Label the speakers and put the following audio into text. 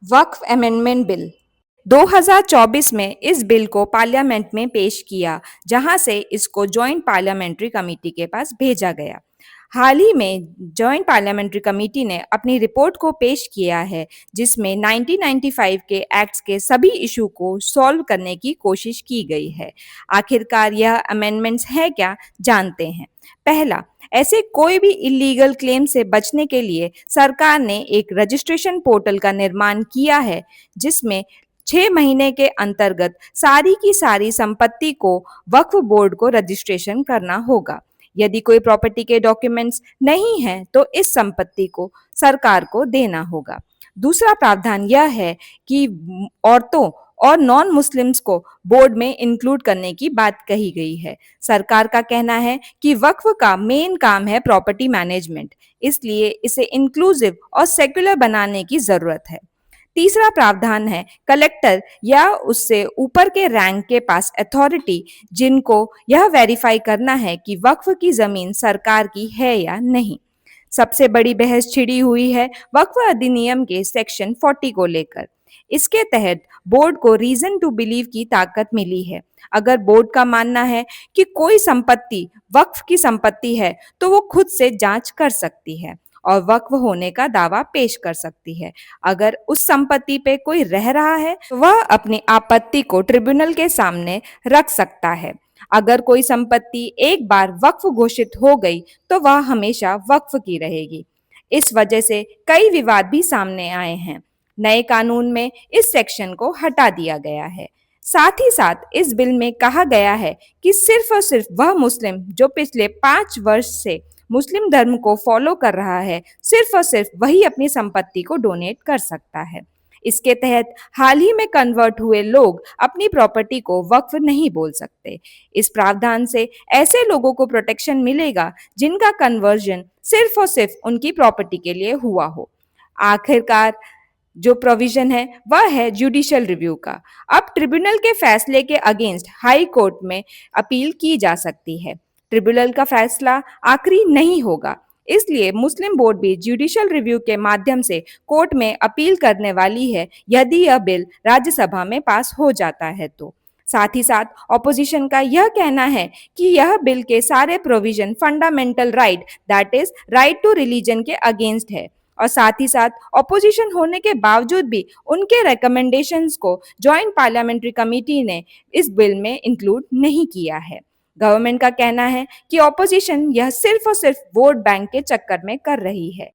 Speaker 1: वक्फ amendment bill 2024 में इस bill को पार्लियामेंट में पेश किया, जहां से इसको जॉइंट पार्लियामेंट्री कमेटी के पास भेजा गया। हाल ही में जॉइंट पार्लियामेंट्री कमेटी ने अपनी रिपोर्ट को पेश किया है, जिसमें 1995 के एक्ट्स के सभी इशू को सॉल्व करने की कोशिश की गई है। आखिरकार यह अमेंडमेंट्स है क्या, जानते हैं। पहला, ऐसे कोई भी इलीगल क्लेम से बचने के लिए सरकार ने एक रजिस्ट्रेशन पोर्टल का निर्माण किया है, जिसमें 6 महीने के अंतर्गत सारी की सारी संपत्ति को वक्फ बोर्ड को रजिस्ट्रेशन करना होगा। यदि कोई प्रॉपर्टी के डॉक्यूमेंट्स नहीं हैं, तो इस संपत्ति को सरकार को देना होगा। दूसरा प्रावधान यह है कि औरतों और नॉन मुस्लिम्स को बोर्ड में इंक्लूड करने की बात कही गई है। सरकार का कहना है कि वक्फ का मेन काम है प्रॉपर्टी मैनेजमेंट, इसलिए इसे इंक्लूसिव और सेक्युलर बनाने की जरूरत है। तीसरा प्रावधान है कलेक्टर या उससे ऊपर के रैंक के पास अथॉरिटी, जिनको यह वेरीफाई करना है कि वक्फ की जमीन सरकार की है या नहीं। सबसे बड़ी बहस छिड़ी हुई है वक्फ अधिनियम के सेक्शन 40 को लेकर। इसके तहत बोर्ड को रीजन टू बिलीव की ताकत मिली है। अगर बोर्ड का मानना है कि कोई संपत्ति वक्फ की संपत्ति है, तो वो खुद से जांच कर सकती है और वक्फ होने का दावा पेश कर सकती है। अगर उस संपत्ति पे कोई रह रहा है, तो वह अपनी आपत्ति को ट्रिब्यूनल के सामने रख सकता है। अगर कोई संपत्ति एक बार वक्फ घोषित हो गई, तो वह हमेशा वक्फ की रहेगी। इस वजह से कई विवाद भी सामने आए हैं। नए कानून में इस सेक्शन को हटा दिया गया है। साथ ही साथ इस बिल में कहा गया है कि सिर्फ और सिर्फ वह मुस्लिम जो पिछले 5 वर्ष से मुस्लिम धर्म को फॉलो कर रहा है, सिर्फ और सिर्फ वही अपनी संपत्ति को डोनेट कर सकता है। इसके तहत हाल ही में कन्वर्ट हुए लोग अपनी प्रॉपर्टी को वक्फ नहीं बोल सकते। इस प्रावधान से ऐसे लोगों को प्रोटेक्शन मिलेगा जिनका कन्वर्जन सिर्फ और सिर्फ उनकी प्रॉपर्टी के लिए हुआ हो। आखिरकार जो प्रोविजन है वह है जुडिशियल रिव्यू का। अब ट्रिब्यूनल के फैसले के अगेंस्ट हाई कोर्ट में अपील की जा सकती है। ट्रिब्यूनल का फैसला आखिरी नहीं होगा, इसलिए मुस्लिम बोर्ड भी जुडिशियल रिव्यू के माध्यम से कोर्ट में अपील करने वाली है, यदि यह बिल राज्यसभा में पास हो जाता है तो। साथ ही साथ ऑपोजिशन का यह कहना है कि यह बिल के सारे provision fundamental right, that is right to religion के अगेंस्ट है, और साथ ही साथ ऑपोजिशन होने के बावजूद भी उनके रिकमेंडेशंस को जॉइंट पार्लियामेंट्री कमेटी ने इस बिल में इंक्लूड नहीं किया है। गवर्नमेंट का कहना है कि ऑपोजिशन यह सिर्फ और सिर्फ वोट बैंक के चक्कर में कर रही है।